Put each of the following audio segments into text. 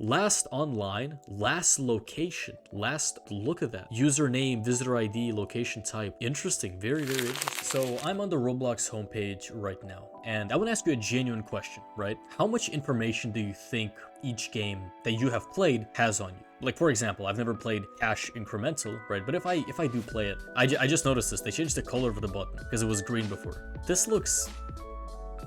Last online, last location, last look at that. Username, visitor ID, location type. Interesting, very, very interesting. So I'm on the Roblox homepage right now, and I want to ask you a genuine question, right? How much information do you think each game that you have played has on you? Like, for example, I've never played Cash Incremental, right? But if I do play it, I just noticed this. They changed the color of the button because it was green before. This looks,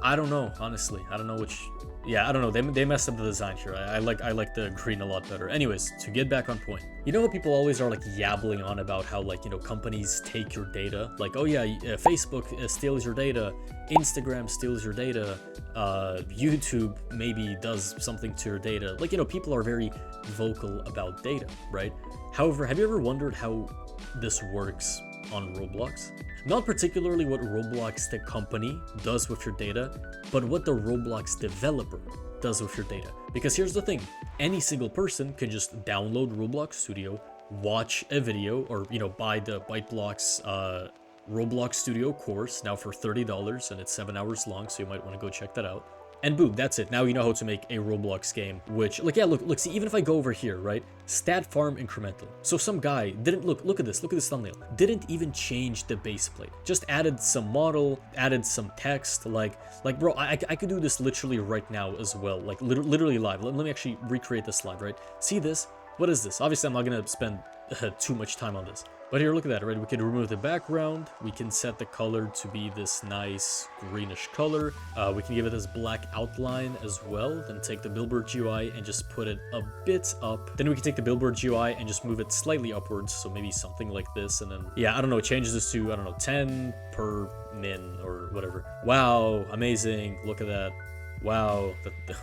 I don't know, honestly. I don't know which. Yeah, I don't know. They messed up the design here. I like the green a lot better. Anyways, to get back on point. You know how people always are like yabbling on about how, like, you know, companies take your data? Like, oh yeah, Facebook steals your data, Instagram steals your data, YouTube maybe does something to your data. Like, you know, people are very vocal about data, right? However, have you ever wondered how this works on Roblox? Not particularly what Roblox the company does with your data, but what the Roblox developer does with your data. Because here's the thing, any single person can just download Roblox Studio, watch a video, or, you know, buy the ByteBlocks Roblox Studio course now for $30, and it's 7 hours long, so you might want to go check that out. And boom, that's it. Now you know how to make a Roblox game, which, like, yeah, look, see, even if I go over here, right? Stat farm incremental. So some guy didn't, look at this thumbnail. Didn't even change the base plate. Just added some model, added some text, like bro, I could do this literally right now as well, like literally live. Let me actually recreate this live, right? See this? What is this? Obviously, I'm not gonna spend too much time on this. But here, look at that, right? We can remove the background. We can set the color to be this nice greenish color. We can give it this black outline as well. Then take the billboard UI and just put it a bit up. Then we can take the billboard UI and just move it slightly upwards. So maybe something like this. And then, yeah, I don't know, change this to, I don't know, 10 per min or whatever. Wow, amazing. Look at that. Wow,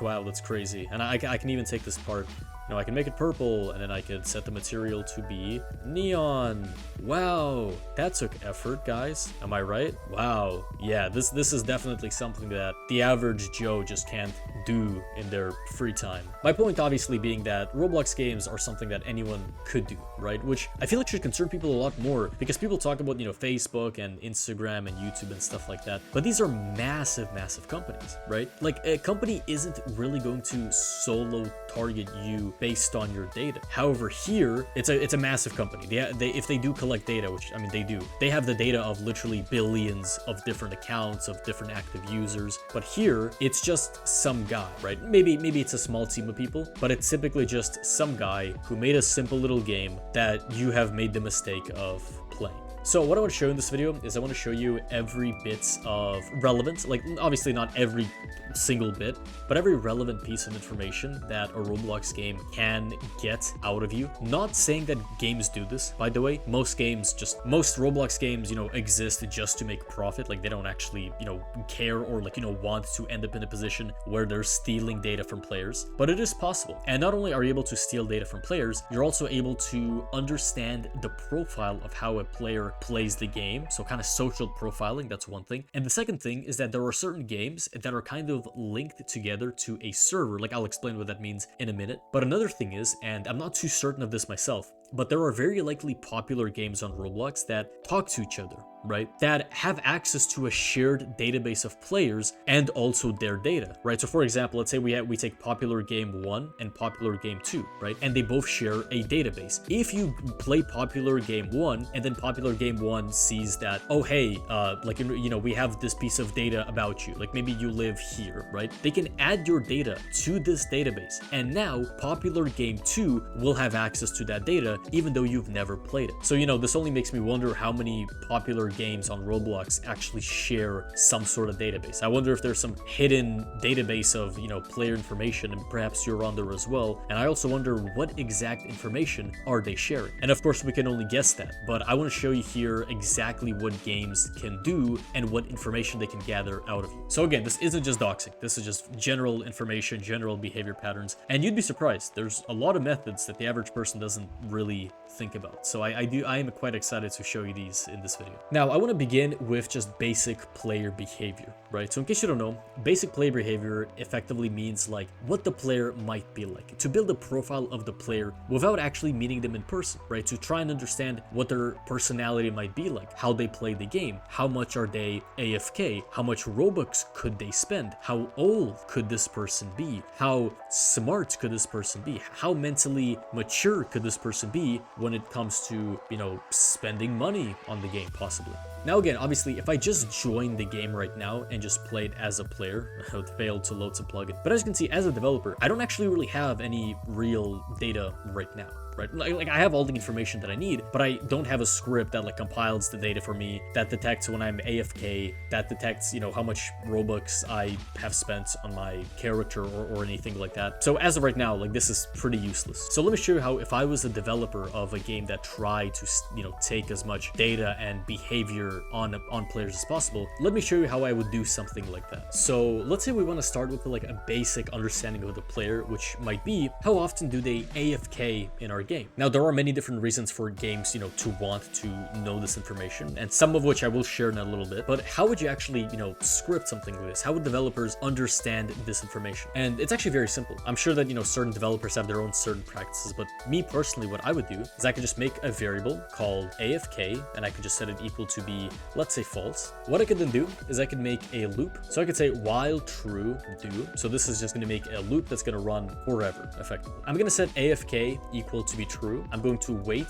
wow, that's crazy. And I can even take this part. No, I can make it purple, and then I could set the material to be neon. Wow, that took effort, guys. Am I right? Wow. Yeah, this is definitely something that the average Joe just can't do in their free time. My point obviously being that Roblox games are something that anyone could do, right? Which I feel like should concern people a lot more, because people talk about, you know, Facebook and Instagram and YouTube and stuff like that. But these are massive, massive companies, right? Like, a company isn't really going to solo target you based on your data. However, here it's a massive company. If they do collect data, which, I mean, they do, they have the data of literally billions of different accounts of different active users. But here it's just some guy, right? Maybe it's a small team of people, but it's typically just some guy who made a simple little game that you have made the mistake of playing. So what I want to show in this video is I want to show you every bit of relevance, like obviously not every single bit, but every relevant piece of information that a Roblox game can get out of you. Not saying that games do this, by the way. Most Roblox games, you know, exist just to make profit. Like, they don't actually, you know, care or, like, you know, want to end up in a position where they're stealing data from players. But it is possible. And not only are you able to steal data from players, you're also able to understand the profile of how a player plays the game. So kind of social profiling, that's one thing. And the second thing is that there are certain games that are kind of linked together to a server. Like, I'll explain what that means in a minute. But another thing is, and I'm not too certain of this myself, but there are very likely popular games on Roblox that talk to each other, right? That have access to a shared database of players and also their data, right? So for example, let's say we take popular game 1 and popular game 2, right? And they both share a database. If you play popular game 1 and then popular game 1 sees that, oh hey, like, you know, we have this piece of data about you, like maybe you live here, right? They can add your data to this database, and now popular game 2 will have access to that data even though you've never played it. So, you know, this only makes me wonder how many popular games on Roblox actually share some sort of database. I wonder if there's some hidden database of, you know, player information, and perhaps you're on there as well. And I also wonder what exact information are they sharing. And of course, we can only guess that, but I want to show you here exactly what games can do and what information they can gather out of you. So again, this isn't just doxing. This is just general information, general behavior patterns. And you'd be surprised. There's a lot of methods that the average person doesn't really think about. So I am quite excited to show you these in this video. Now, Now, I want to begin with just basic player behavior, right? So in case you don't know, basic player behavior effectively means like what the player might be like. To build a profile of the player without actually meeting them in person, right? To try and understand what their personality might be like, how they play the game, how much are they AFK, how much Robux could they spend, how old could this person be, how smart could this person be, how mentally mature could this person be when it comes to, you know, spending money on the game possibly. Now again, obviously, if I just joined the game right now and just played as a player, I would fail to load some plugin. But as you can see, as a developer, I don't actually really have any real data right now. Right? Like I have all the information that I need, but I don't have a script that like compiles the data for me, that detects when I'm AFK, that detects, you know, how much Robux I have spent on my character or anything like that. So as of right now, like this is pretty useless. So let me show you how, if I was a developer of a game that tried to, you know, take as much data and behavior on players as possible, let me show you how I would do something like that. So let's say we want to start with like a basic understanding of the player, which might be how often do they AFK in our game. Now, there are many different reasons for games, you know, to want to know this information, and some of which I will share in a little bit, but how would you actually, you know, script something like this? How would developers understand this information? And it's actually very simple. I'm sure that, you know, certain developers have their own certain practices, but me personally, what I would do is I could just make a variable called AFK, and I could just set it equal to be, let's say, false. What I could then do is I could make a loop. So I could say while true do. So this is just going to make a loop that's going to run forever, effectively. I'm going to set AFK equal to be true. I'm going to wait,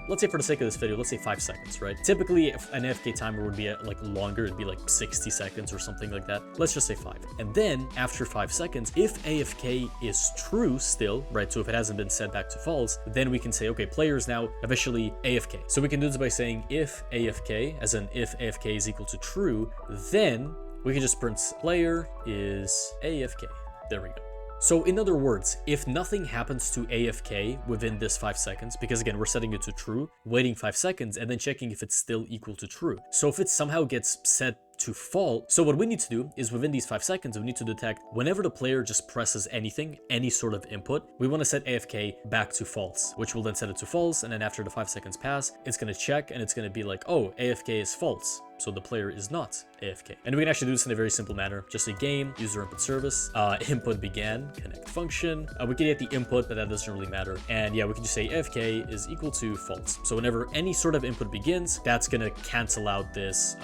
let's say for the sake of this video, let's say 5 seconds, right? Typically, if an AFK timer would be like longer, it'd be like 60 seconds or something like that. Let's just say 5. And then after 5 seconds, if AFK is true still, right? So if it hasn't been set back to false, then we can say, okay, player is now officially AFK. So we can do this by saying if AFK, as in if AFK is equal to true, then we can just print player is AFK. There we go. So in other words, if nothing happens to AFK within this 5 seconds, because again, we're setting it to true, waiting 5 seconds, and then checking if it's still equal to true. So if it somehow gets set to false, so what we need to do is within these 5 seconds, we need to detect whenever the player just presses anything, any sort of input, we want to set AFK back to false, which will then set it to false. And then after the 5 seconds pass, it's going to check and it's going to be like, oh, AFK is false. So the player is not AFK. And we can actually do this in a very simple manner. Just a game, user input service, input began, connect function. We can get the input, but that doesn't really matter. And yeah, we can just say AFK is equal to false. So whenever any sort of input begins, that's gonna cancel out this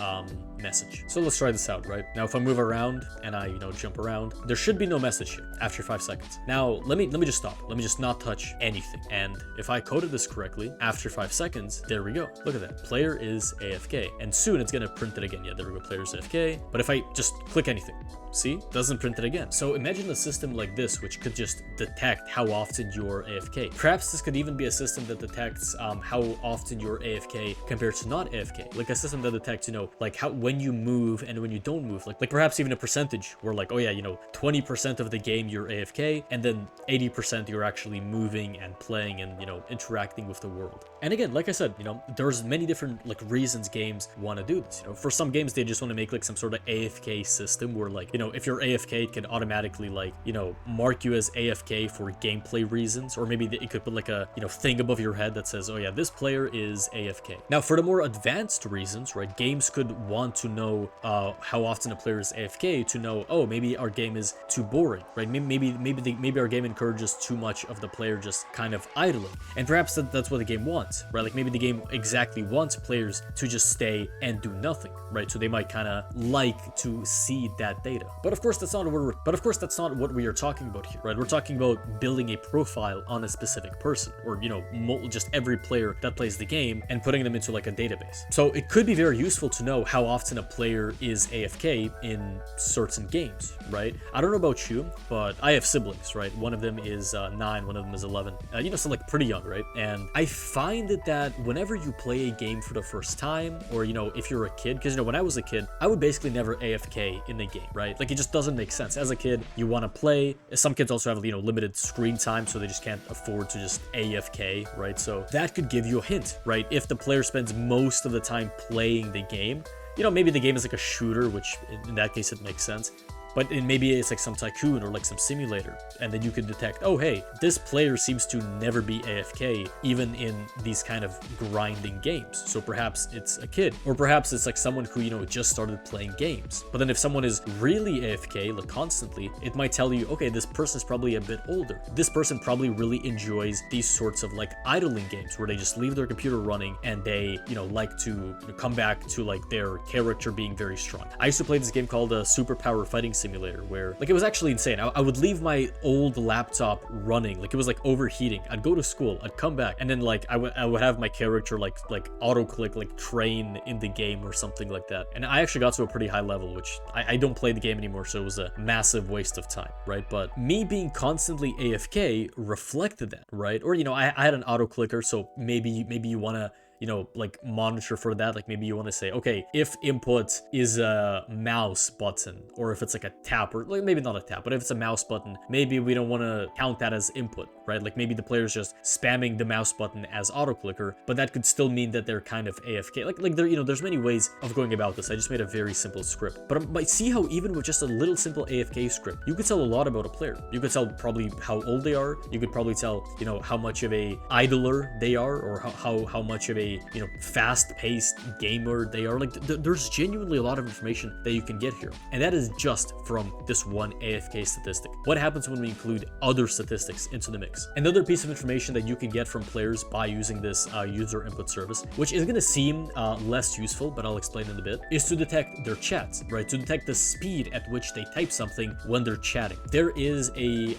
message. So let's try this out, right? Now, if I move around and I, you know, jump around, there should be no message here after 5 seconds. Now, let me just stop. Let me just not touch anything. And if I coded this correctly, after 5 seconds, there we go. Look at that. Player is AFK. And soon it's gonna print it again. Yeah, there we go. Player's AFK. But if I just click anything, see, doesn't print it again. So imagine a system like this, which could just detect how often you're AFK. Perhaps this could even be a system that detects how often you're AFK compared to not AFK. Like a system that detects, you know, like how when you move and when you don't move. Like perhaps even a percentage where like, oh yeah, you know, 20% of the game you're AFK, and then 80% you're actually moving and playing and, you know, interacting with the world. And again, like I said, you know, there's many different like reasons games want to do this. You know, for some games, they just want to make like some sort of AFK system where like, you know, if you're AFK, it can automatically like, you know, mark you as AFK for gameplay reasons, or maybe it could put like a, you know, thing above your head that says, oh yeah, this player is AFK. Now, for the more advanced reasons, right, games could want to know how often a player is AFK to know, oh, maybe our game is too boring, right? Maybe our game encourages too much of the player just kind of idling, and perhaps that's what the game wants, right? Like maybe the game exactly wants players to just stay and do nothing, right? So they might kind of like to see that data. But of course, that's not what we are talking about here, right? We're talking about building a profile on a specific person, or, you know, just every player that plays the game and putting them into like a database. So it could be very useful to know how often a player is AFK in certain games, right? I don't know about you, but I have siblings, right? One of them is 9, one of them is 11, you know, so like pretty young, right? And I find that whenever you play a game for the first time, or, you know, if you're a kid, because, you know, when I was a kid, I would basically never AFK in the game, right? Like it just doesn't make sense. As a kid, you want to play. Some kids also have, you know, limited screen time, so they just can't afford to just AFK, right? So that could give you a hint, right? If the player spends most of the time playing the game, you know, maybe the game is like a shooter, which in that case, it makes sense. but maybe it's like some tycoon or like some simulator, and then you could detect, oh hey, this player seems to never be AFK even in these kind of grinding games. So perhaps it's a kid, or perhaps it's like someone who, you know, just started playing games. But then if someone is really AFK like constantly, it might tell you, okay, this person's probably a bit older. This person probably really enjoys these sorts of like idling games where they just leave their computer running and they, you know, like to, you know, come back to like their character being very strong. I used to play this game called a Superpower Fighting Simulator where like it was actually insane. I would leave my old laptop running, like it was like overheating. I'd go to school, I'd come back, and then like I would have my character like auto click, like train in the game or something like that. And I actually got to a pretty high level, which I don't play the game anymore, so it was a massive waste of time, right? But me being constantly AFK reflected that, right? Or, you know, I had an auto clicker, so maybe you want to, you know, like monitor for that. Like maybe you want to say, okay, if input is a mouse button, or if it's like a tap, or like maybe not a tap, but if it's a mouse button, maybe we don't want to count that as input, right? Like maybe the player's just spamming the mouse button as auto clicker, but that could still mean that they're kind of AFK. Like there, you know, there's many ways of going about this. I just made a very simple script, but see how even with just a little simple AFK script, you could tell a lot about a player. You could tell probably how old they are. You could probably tell, you know, how much of a idler they are, or how much of a, you know, fast-paced gamer they are. Like there's genuinely a lot of information that you can get here, and that is just from this one AFK statistic. What happens when we include other statistics into the mix? Another piece of information that you can get from players by using this user input service, which is going to seem less useful, but I'll explain in a bit, is to detect their chats, right? To detect the speed at which they type something when they're chatting. There is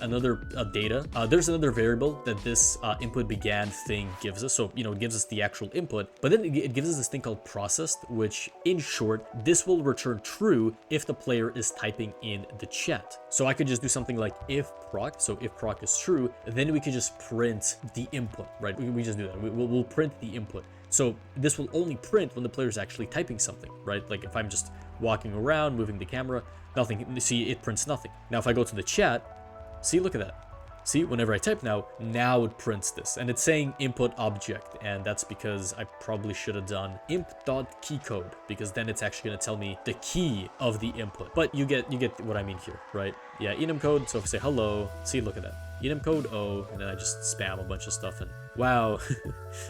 another data. There's another variable that this input began thing gives us. So, you know, it gives us the actual input, but then it gives us this thing called processed, which in short, this will return true if the player is typing in the chat. So I could just do something like if proc. So if proc is true, then we could just print the input, right? We just do that. We'll print the input. So this will only print when the player is actually typing something, right? Like if I'm just walking around, moving the camera, nothing. See, it prints nothing. Now, if I go to the chat, see, look at that. See, whenever I type now it prints this, and it's saying input object, and that's because I probably should have done imp.keycode, because then it's actually going to tell me the key of the input. But you get what I mean here, right? Yeah, enum code. So if I say hello, see, look at that. Enum code O, and then I just spam a bunch of stuff, and wow,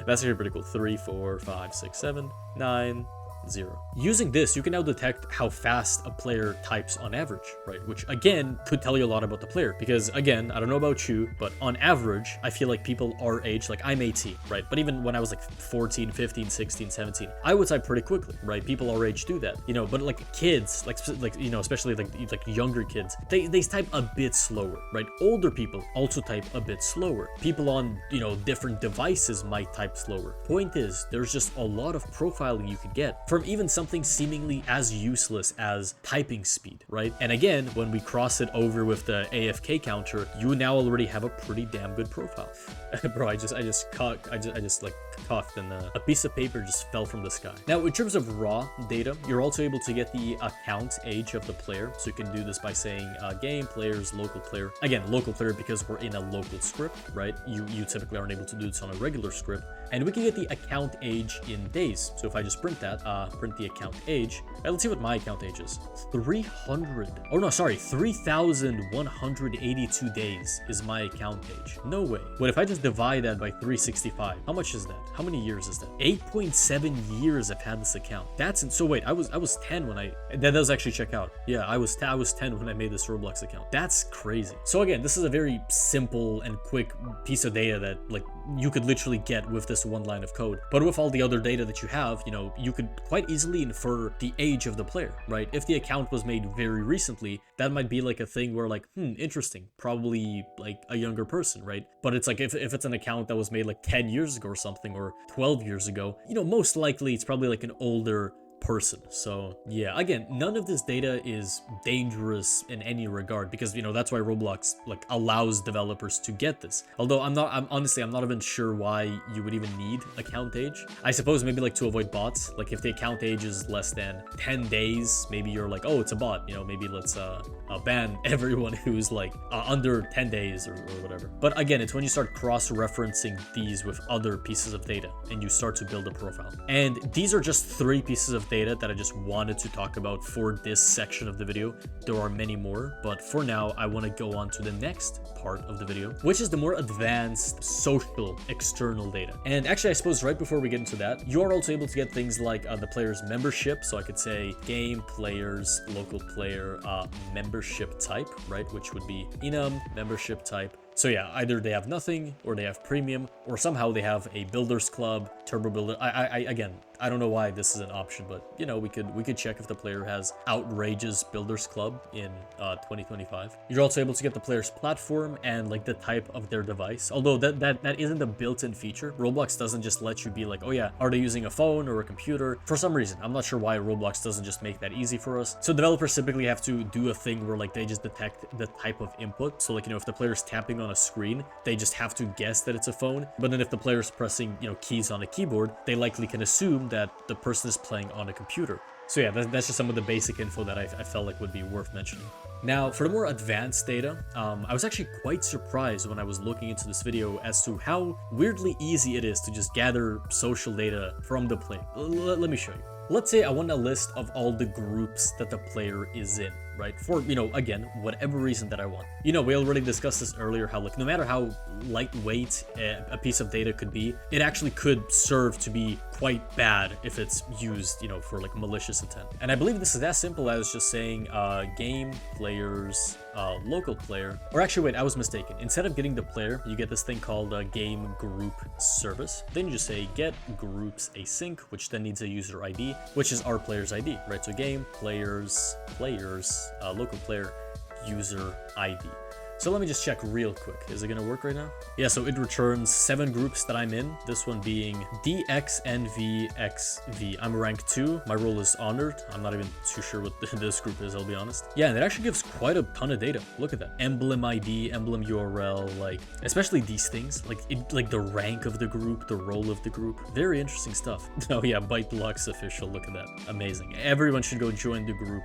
that's actually pretty cool. 3, 4, 5, 6, 7, 9, 0. Using this, you can now detect how fast a player types on average, right? Which again could tell you a lot about the player, because again, I don't know about you, but on average, I feel like people our age, like I'm 18, right? But even when I was like 14, 15, 16, 17, I would type pretty quickly, right? People our age do that, you know, but like kids, like you know, especially like younger kids, they type a bit slower, right? Older people also type a bit slower. People on, you know, different devices might type slower. Point is, there's just a lot of profiling you can get from even something seemingly as useless as typing speed, right? And again, when we cross it over with the AFK counter, you now already have a pretty damn good profile. Bro, I just like coughed, and a piece of paper just fell from the sky. Now, in terms of raw data, you're also able to get the account age of the player. So you can do this by saying game, players, local player. Again, local player because we're in a local script, right? You typically aren't able to do this on a regular script. And we can get the account age in days. So if I just print that, print the account age. Right, let's see what my account age is. 3,182 days is my account age. No way. But if I just divide that by 365, how much is that? How many years is that? 8.7 years I've had this account. So wait, I was 10 when that does actually check out. Yeah, I was 10 when I made this Roblox account. That's crazy. So again, this is a very simple and quick piece of data that like you could literally get with this one line of code. But with all the other data that you have, you know, you could quite easily infer the age of the player, right? If the account was made very recently, that might be like a thing where like, interesting, probably like a younger person, right? But it's like if it's an account that was made like 10 years ago or something, or 12 years ago, you know, most likely it's probably like an older person. So yeah, again, none of this data is dangerous in any regard, because, you know, that's why Roblox like allows developers to get this. Although I'm honestly not even sure why you would even need account age. I suppose maybe like to avoid bots. Like if the account age is less than 10 days, maybe you're like, oh, it's a bot, you know, maybe let's ban everyone who's like under 10 days or whatever. But again, it's when you start cross-referencing these with other pieces of data and you start to build a profile. And these are just 3 pieces of of data that I just wanted to talk about for this section of the video. There are many more, but for now, I want to go on to the next part of the video, which is the more advanced social external data. And actually, I suppose right before we get into that, you are also able to get things like the player's membership. So I could say game, players, local player, membership type, right? Which would be enum, membership type. So yeah, either they have nothing, or they have premium, or somehow they have a builders club, turbo builder. Again, I don't know why this is an option, but you know, we could check if the player has outrageous builders club in 2025. You're also able to get the player's platform and like the type of their device. Although that isn't a built-in feature. Roblox doesn't just let you be like, oh yeah, are they using a phone or a computer? For some reason, I'm not sure why Roblox doesn't just make that easy for us. So developers typically have to do a thing where like they just detect the type of input. So like, you know, if the player's tapping on a screen, they just have to guess that it's a phone. But then if the player's pressing, you know, keys on a keyboard, they likely can assume that the person is playing on a computer. So yeah, that's just some of the basic info that I felt like would be worth mentioning. Now, for the more advanced data, I was actually quite surprised when I was looking into this video as to how weirdly easy it is to just gather social data from the player. Let me show you. Let's say I want a list of all the groups that the player is in, right? For, you know, again, whatever reason that I want. You know, we already discussed this earlier, how like no matter how lightweight a piece of data could be, it actually could serve to be quite bad if it's used, you know, for like malicious intent. And I believe this is as simple as just saying game, players, local player. Or actually, wait, I was mistaken. Instead of getting the player, you get this thing called a game group service. Then you just say get groups async, which then needs a user ID, which is our player's ID, right? So game, players, local player, user ID. So let me just check real quick. Is it gonna work right now? Yeah, so it returns 7 groups that I'm in. This one being DXNVXV. I'm rank 2. My role is honored. I'm not even too sure what this group is, I'll be honest. Yeah, and it actually gives quite a ton of data. Look at that. Emblem ID, emblem URL, like, especially these things. Like the rank of the group, the role of the group. Very interesting stuff. Oh yeah, ByteBlock's official. Look at that. Amazing. Everyone should go join the group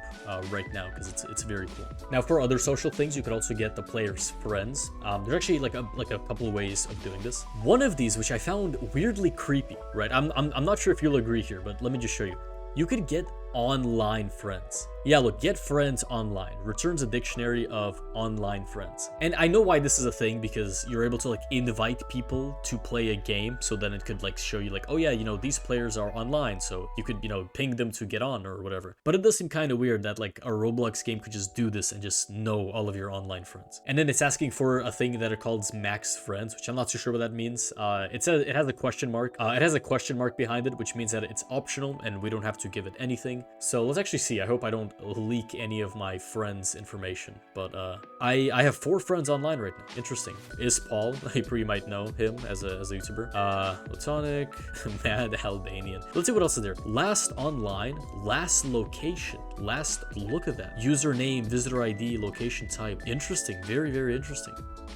right now because it's very cool. Now, for other social things, you could also get the player's friends. There's actually like a couple of ways of doing this. One of these, which I found weirdly creepy, right? I'm not sure if you'll agree here, but let me just show you. You could get online friends. Yeah, look, get friends online returns a dictionary of online friends. And I know why this is a thing, because you're able to like invite people to play a game. So then it could like show you like, oh yeah, you know, these players are online. So you could, you know, ping them to get on or whatever. But it does seem kind of weird that like a Roblox game could just do this and just know all of your online friends. And then it's asking for a thing that it calls max friends, which I'm not too sure what that means. It says it has a question mark. It has a question mark behind it, which means that it's optional and we don't have to give it anything. So let's actually see. I hope I don't leak any of my friends' information, but I have 4 friends online right now. Interesting. Is Paul? You might know him as a YouTuber. Platonic, Mad Albanian. Let's see what else is there. Last online, last location, last look at that. Username, visitor ID, location type. Interesting. Very, very interesting.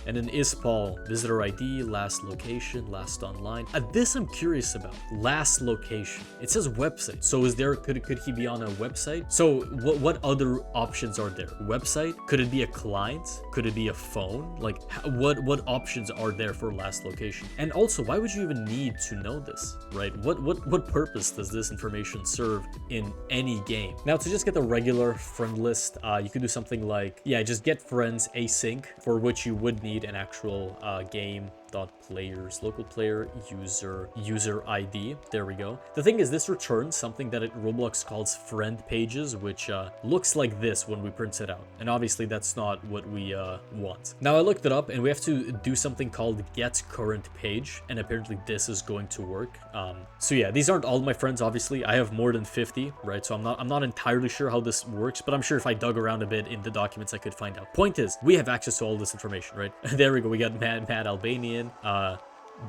And then is Paul, visitor ID, last location, last online. This I'm curious about. Last location. It says website. So is there, could he be on a website? So what other options are there? Website? Could it be a client? Could it be a phone? Like what options are there for last location? And also, why would you even need to know this, right? What purpose does this information serve in any game? Now, to just get the regular friend list, you could do something like, yeah, just get friends async, for which you would need an actual game players, local player, user ID. There we go. The thing is, this returns something that Roblox calls friend pages, which looks like this when we print it out. And obviously that's not what we want. Now I looked it up and we have to do something called get current page, and apparently this is going to work. So yeah, these aren't all my friends, obviously. I have more than 50, right? So I'm not entirely sure how this works, but I'm sure if I dug around a bit in the documents I could find out. Point is, we have access to all this information, right? There we go. We got Mad Albanian,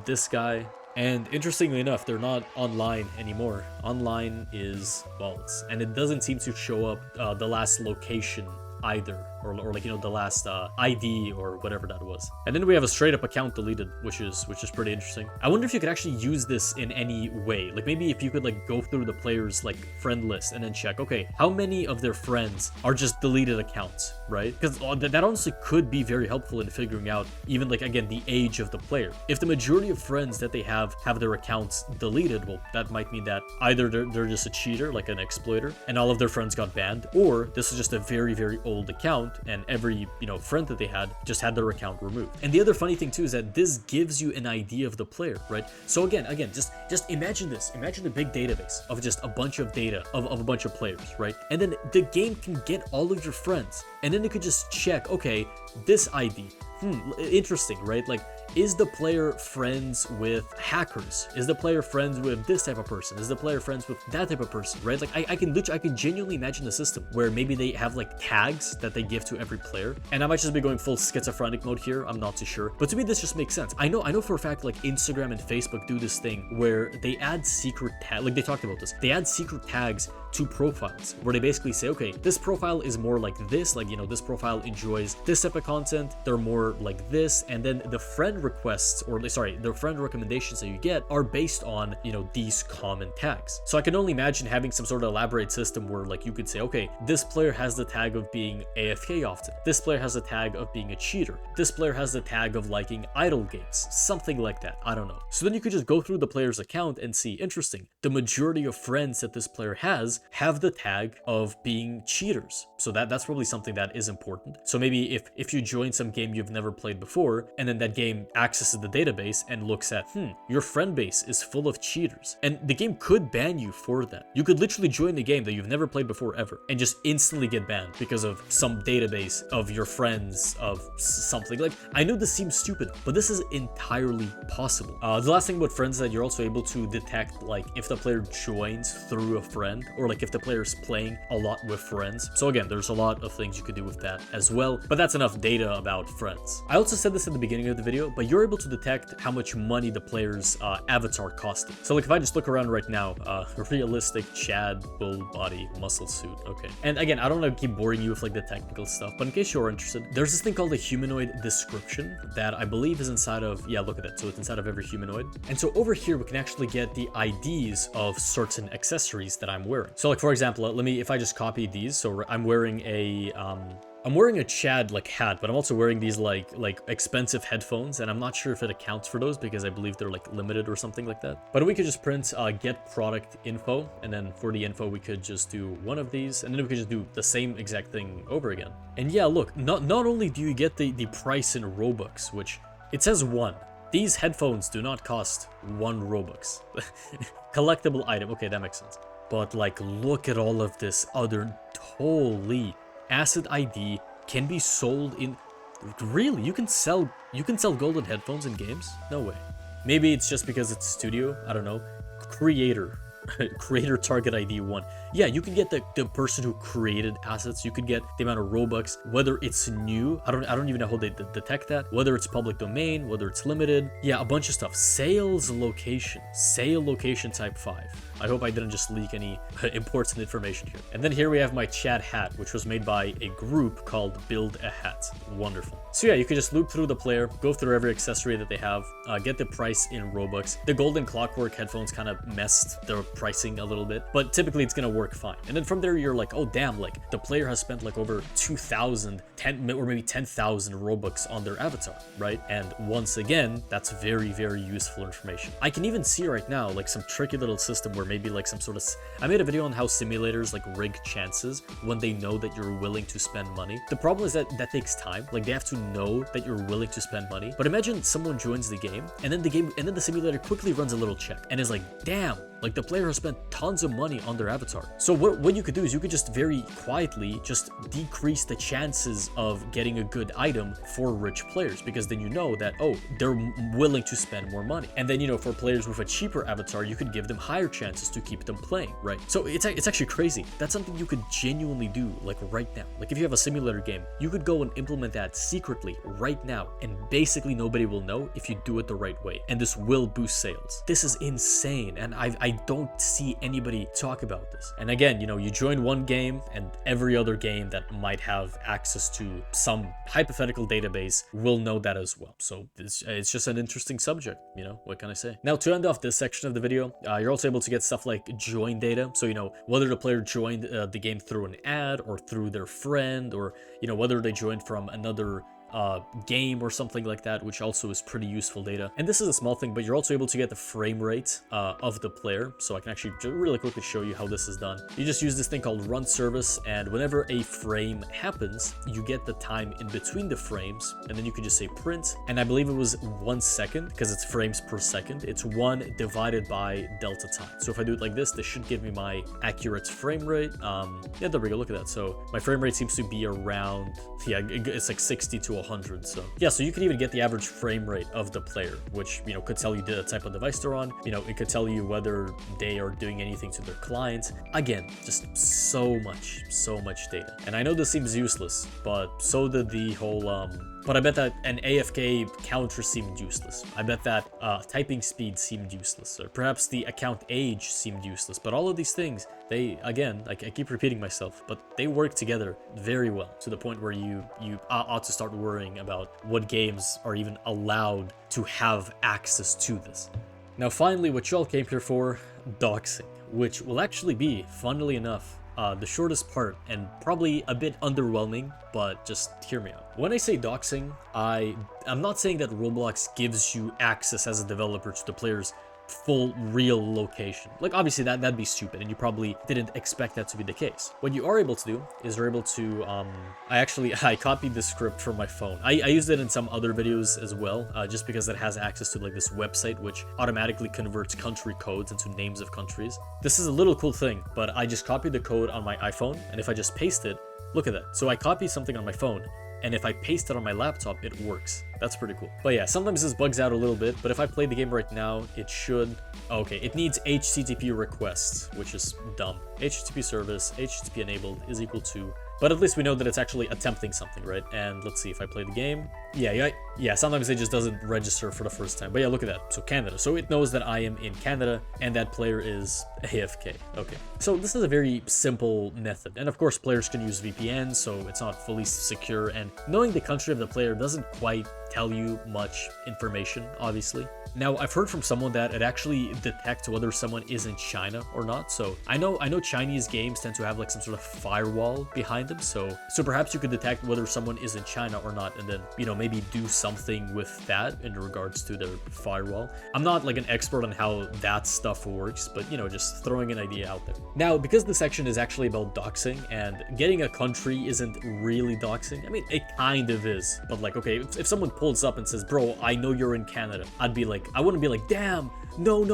this guy, and interestingly enough, they're not online anymore. Online is false, and it doesn't seem to show up the last location either or like, you know, the last ID or whatever that was. And then we have a straight up account deleted, which is pretty interesting. I wonder if you could actually use this in any way. Like maybe if you could like go through the players like friend list and then check, okay, how many of their friends are just deleted accounts, right? Because that honestly could be very helpful in figuring out even like, again, the age of the player. If the majority of friends that they have their accounts deleted, well, that might mean that either they're just a cheater, like an exploiter, and all of their friends got banned, or this is just a very, very old account and every, you know, friend that they had just had their account removed. And the other funny thing too is that this gives you an idea of the player, right? So again, just imagine this. Imagine a big database of just a bunch of data of a bunch of players, right? And then the game can get all of your friends, and then it could just check, okay, this ID, interesting, right? Like, is the player friends with hackers? Is the player friends with this type of person? Is the player friends with that type of person, right? Like I can genuinely imagine a system where maybe they have like tags that they give to every player. And I might just be going full schizophrenic mode here, I'm not too sure. But to me, this just makes sense. I know for a fact like Instagram and Facebook do this thing where they add secret tags, like they talked about this. They add secret tags to profiles where they basically say, okay, this profile is more like this, like, you know, this profile enjoys this type of content, they're more like this, and then the friend requests, or sorry, the friend recommendations that you get are based on, you know, these common tags. So I can only imagine having some sort of elaborate system where like you could say, okay, this player has the tag of being AFK often, this player has the tag of being a cheater, this player has the tag of liking idle games, something like that. I don't know. So then you could just go through the player's account and see, interesting, the majority of friends that this player has have the tag of being cheaters. So that's probably something that is important. So maybe if you join some game you've never played before, and then that game accesses the database and looks at, your friend base is full of cheaters, and the game could ban you for that. You could literally join the game that you've never played before ever and just instantly get banned because of some database of your friends of something. Like, I know this seems stupid, but this is entirely possible. The last thing about friends is that you're also able to detect like if the player joins through a friend, or like if the player is playing a lot with friends. So again, there's a lot of things you could do with that as well, but that's enough data about friends. I also said this at the beginning of the video, but you're able to detect how much money the player's avatar costed. So like if I just look around right now, realistic Chad full body muscle suit, okay. And again, I don't want to keep boring you with like the technical stuff, but in case you're interested, there's this thing called a humanoid description that I believe is inside of, yeah, look at that. So it's inside of every humanoid. And so over here, we can actually get the IDs of certain accessories that I'm wearing. So like, for example, if I just copy these, so I'm wearing a Chad like hat, but I'm also wearing these like expensive headphones, and I'm not sure if it accounts for those because I believe they're like limited or something like that. But we could just print get product info, and then for the info we could just do one of these, and then we could just do the same exact thing over again. And yeah, look, not only do you get the price in Robux, which it says 1. These headphones do not cost 1 Robux. Collectible item, okay, that makes sense. But like, look at all of this other, holy, Acid ID can be sold in, really, you can sell golden headphones in games? No way. Maybe it's just because it's studio, I don't know. Creator target ID 1. Yeah, you can get the person who created assets. You could get the amount of Robux, whether it's new. I don't even know how they detect that. Whether it's public domain, whether it's limited. Yeah, a bunch of stuff. Sales location. Sale location type 5. I hope I didn't just leak any important information here. And then here we have my Chad hat, which was made by a group called Build a Hat. Wonderful. So yeah, you could just loop through the player, go through every accessory that they have, get the price in Robux. The golden clockwork headphones kind of messed their pricing a little bit, but typically it's gonna work fine. And then from there, you're like, oh damn, like the player has spent like over 2,000, or maybe 10,000 Robux on their avatar, right? And once again, that's very, very useful information. I can even see right now like some tricky little system where maybe like some sort of, I made a video on how simulators like rig chances when they know that you're willing to spend money. The problem is that takes time. Like they have to know that you're willing to spend money. But imagine someone joins the game and then the simulator quickly runs a little check and is like, damn, like the player has spent tons of money on their avatar. So what you could do is you could just very quietly just decrease the chances of getting a good item for rich players, because then you know that, oh, they're willing to spend more money. And then, you know, for players with a cheaper avatar, you could give them higher chances to keep them playing, right? So it's actually crazy. That's something you could genuinely do like right now. Like if you have a simulator game, you could go and implement that secretly right now, and basically nobody will know if you do it the right way. And this will boost sales. This is insane. And I I don't see anybody talk about this. And again, you know, you join one game and every other game that might have access to some hypothetical database will know that as well. So it's just an interesting subject, you know, what can I say? Now, to end off this section of the video, you're also able to get stuff like join data. So, you know, whether the player joined the game through an ad or through their friend, or, you know, whether they joined from another game or something like that, which also is pretty useful data. And this is a small thing, but you're also able to get the frame rate of the player. So I can actually really quickly show you how this is done. You just use this thing called run service, and whenever a frame happens, you get the time in between the frames, and then you can just say print, and I believe it was 1 second, because it's frames per second. It's 1 divided by delta time. So if I do it like this should give me my accurate frame rate. Yeah, there we go, look at that. So my frame rate seems to be around, yeah, it's like 60 to 100. So yeah, so you can even get the average frame rate of the player, which, you know, could tell you the type of device they're on. You know, it could tell you whether they are doing anything to their clients. Again, just so much data. And I know this seems useless, but so did the whole but I bet that an AFK counter seemed useless. I bet that typing speed seemed useless, or perhaps the account age seemed useless. But all of these things, they, again, like I keep repeating myself, but they work together very well, to the point where you ought to start worrying about what games are even allowed to have access to this. Now finally, what y'all came here for, doxing, which will actually be, funnily enough, the shortest part and probably a bit underwhelming, but just hear me out. When I say doxing, I'm not saying that Roblox gives you access as a developer to the player's full real location. Like, obviously that'd be stupid, and you probably didn't expect that to be the case. What you are able to do is you're able to I copied the script from my phone. I used it in some other videos as well, just because it has access to like this website which automatically converts country codes into names of countries. This is a little cool thing, but I just copied the code on my iPhone, and if I just paste it, look at that. So I copy something on my phone, and if I paste it on my laptop, it works. That's pretty cool. But yeah, sometimes this bugs out a little bit, but if I play the game right now, it should... Okay, it needs HTTP requests, which is dumb. HTTP service, HTTP enabled is equal to... But at least we know that it's actually attempting something, right? And let's see if I play the game. Yeah, sometimes it just doesn't register for the first time. But yeah, look at that. So Canada. So it knows that I am in Canada, and that player is AFK. Okay. So this is a very simple method. And of course, players can use VPN, so it's not fully secure. And knowing the country of the player doesn't quite tell you much information, obviously. Now, I've heard from someone that it actually detects whether someone is in China or not. So I know Chinese games tend to have like some sort of firewall behind them. So perhaps you could detect whether someone is in China or not, and then, you know, maybe do something with that in regards to their firewall. I'm not like an expert on how that stuff works, but, you know, just throwing an idea out there. Now, because the section is actually about doxing, and getting a country isn't really doxing. I mean, it kind of is, but like, okay, if someone pulls up and says, bro, I know you're in Canada, I'd be like, I wouldn't be like, damn, no,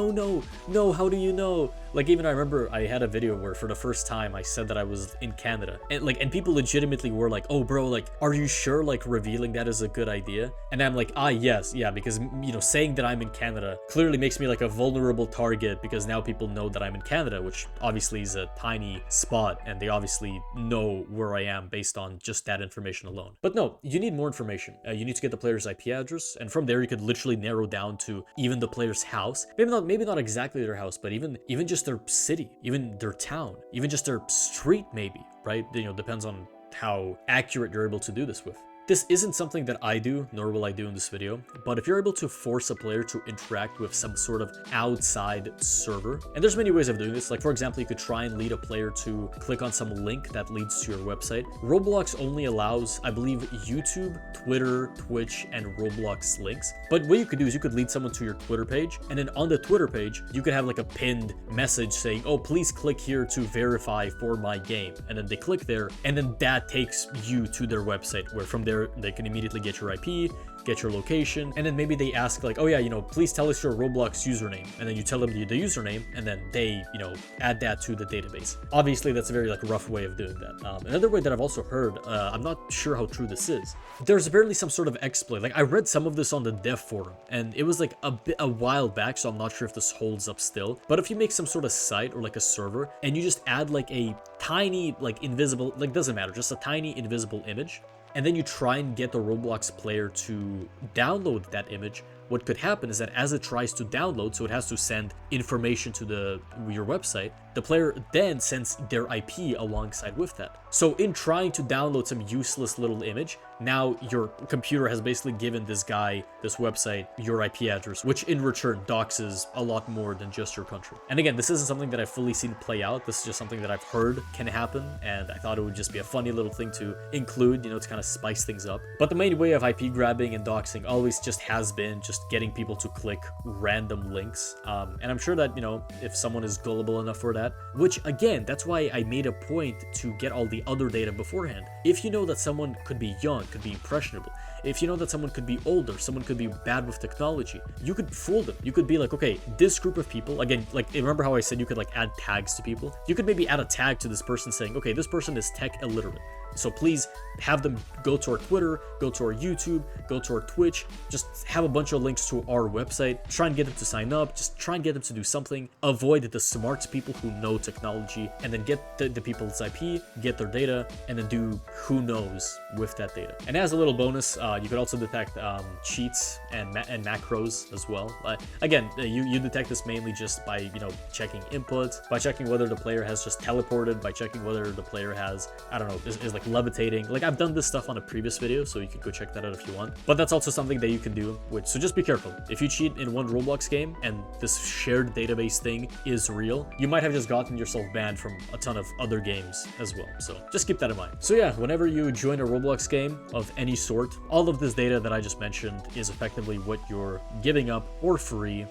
how do you know? Like, even I remember I had a video where for the first time I said that I was in Canada, and people legitimately were like, oh bro, like, are you sure like revealing that is a good idea? And I'm like, yes, yeah, because, you know, saying that I'm in Canada clearly makes me like a vulnerable target, because now people know that I'm in Canada, which obviously is a tiny spot, and they obviously know where I am based on just that information alone. But no, you need more information. You need to get the player's IP address, and from there you could literally narrow down to even the player's house. Maybe not exactly their house, but even just their city, even their town, even just their street, maybe, right? You know, depends on how accurate you're able to do this with. This isn't something that I do, nor will I do in this video, but if you're able to force a player to interact with some sort of outside server, and there's many ways of doing this, like for example, you could try and lead a player to click on some link that leads to your website. Roblox only allows, I believe, YouTube, Twitter, Twitch, and Roblox links, but what you could do is you could lead someone to your Twitter page, and then on the Twitter page, you could have like a pinned message saying, oh, please click here to verify for my game, and then they click there, and then that takes you to their website, where from there they can immediately get your IP, get your location, and then maybe they ask like, oh yeah, you know, please tell us your Roblox username, and then you tell them the username, and then they, you know, add that to the database. Obviously, that's a very like rough way of doing that. Another way that I've also heard, I'm not sure how true this is, there's apparently some sort of exploit. Like, I read some of this on the dev forum, and it was like a while back, so I'm not sure if this holds up still. But if you make some sort of site or like a server, and you just add like a tiny, like invisible, like doesn't matter, just a tiny invisible image, and then you try and get the Roblox player to download that image, what could happen is that as it tries to download, so it has to send information to your website, the player then sends their IP alongside with that. So in trying to download some useless little image, now your computer has basically given this guy, this website, your IP address, which in return doxes a lot more than just your country. And again, this isn't something that I've fully seen play out. This is just something that I've heard can happen, and I thought it would just be a funny little thing to include, you know, to kind of spice things up. But the main way of IP grabbing and doxing always just has been just getting people to click random links. And I'm sure that, you know, if someone is gullible enough for that, which again, that's why I made a point to get all the other data beforehand. If you know that someone could be young, could be impressionable, if you know that someone could be older, someone could be bad with technology, you could fool them. You could be like, okay, this group of people, again, like remember how I said you could like add tags to people? You could maybe add a tag to this person saying, okay, this person is tech illiterate. So please have them go to our Twitter, go to our YouTube, go to our Twitch, just have a bunch of links to our website, try and get them to sign up, just try and get them to do something, avoid the smart people who know technology, and then get the people's IP, get their data, and then do who knows with that data. And as a little bonus, you could also detect cheats and macros as well. Again, you detect this mainly just by, you know, checking inputs, by checking whether the player has just teleported, by checking whether the player has, I don't know, is like levitating. Like I've done this stuff on a previous video, so you can go check that out if you want. But that's also something that you can do, so just be careful. If you cheat in one Roblox game and this shared database thing is real, you might have just gotten yourself banned from a ton of other games as well. So just keep that in mind. So yeah, whenever you join a Roblox game of any sort, all of this data that I just mentioned is effectively what you're giving up for free.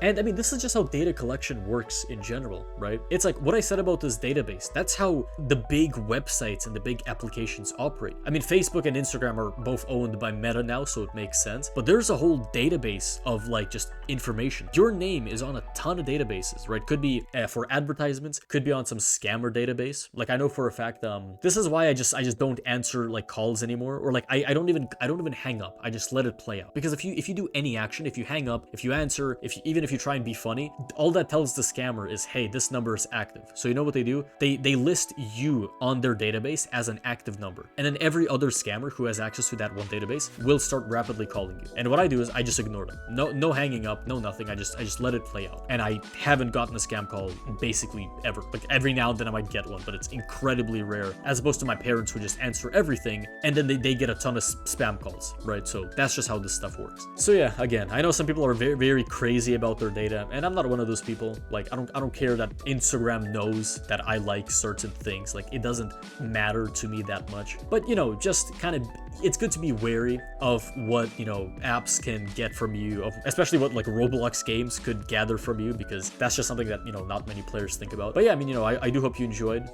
And I mean, this is just how data collection works in general, right? It's like what I said about this database. That's how the big websites and the big applications operate. I mean, Facebook and Instagram are both owned by Meta now, so it makes sense. But there's a whole database of like just information. Your name is on a ton of databases, right? Could be for advertisements, could be on some scammer database. Like I know for a fact, this is why I just don't answer like calls anymore, or like I don't even hang up. I just let it play out. Because if you do any action, if you hang up, if you answer, even if you try and be funny, all that tells the scammer is, hey, this number is active. So you know what they do? They list you on their database as an active number, and then every other scammer who has access to that one database will start rapidly calling you. And what I do is I just ignore them. No hanging up, no nothing. I just let it play out. And I haven't gotten a scam call basically ever. Like every now and then I might get one, but it's incredibly rare, as opposed to my parents who just answer everything and then they get a ton of spam calls, right? So that's just how this stuff works. So yeah, again, I know some people are very, very crazy about their data, and I'm not one of those people. Like I don't care that Instagram knows that I like certain things. Like it doesn't matter to me that much. But you know, just kind of, it's good to be wary of what, you know, apps can get from you, especially what like Roblox games could gather from you, because that's just something that, you know, not many players think about. But yeah, I mean, you know, I do hope you enjoyed.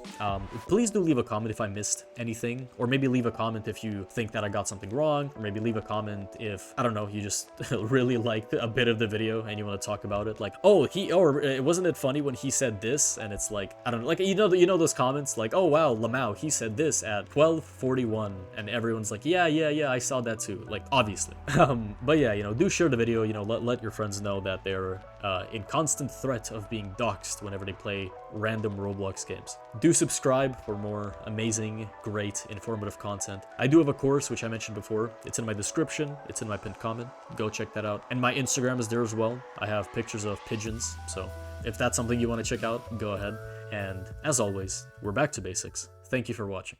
Please do leave a comment if I missed anything, or maybe leave a comment if you think that I got something wrong, or maybe leave a comment if, I don't know, you just really liked a bit of the video and you want to talk about it. Like, oh, wasn't it funny when he said this? And it's like, I don't know, like, you know those comments like, oh wow, Lamau, he said this at 12:41, and everyone's like, yeah, I saw that too, like, obviously. But yeah, you know, do share the video, you know, let your friends know that they're in constant threat of being doxxed whenever they play random Roblox games. Do subscribe for more amazing, great, informative content. I do have a course, which I mentioned before. It's in my description, it's in my pinned comment. Go check that out. And my Instagram is there as well. I have pictures of pigeons, so if that's something you want to check out, go ahead. And as always, we're back to basics. Thank you for watching.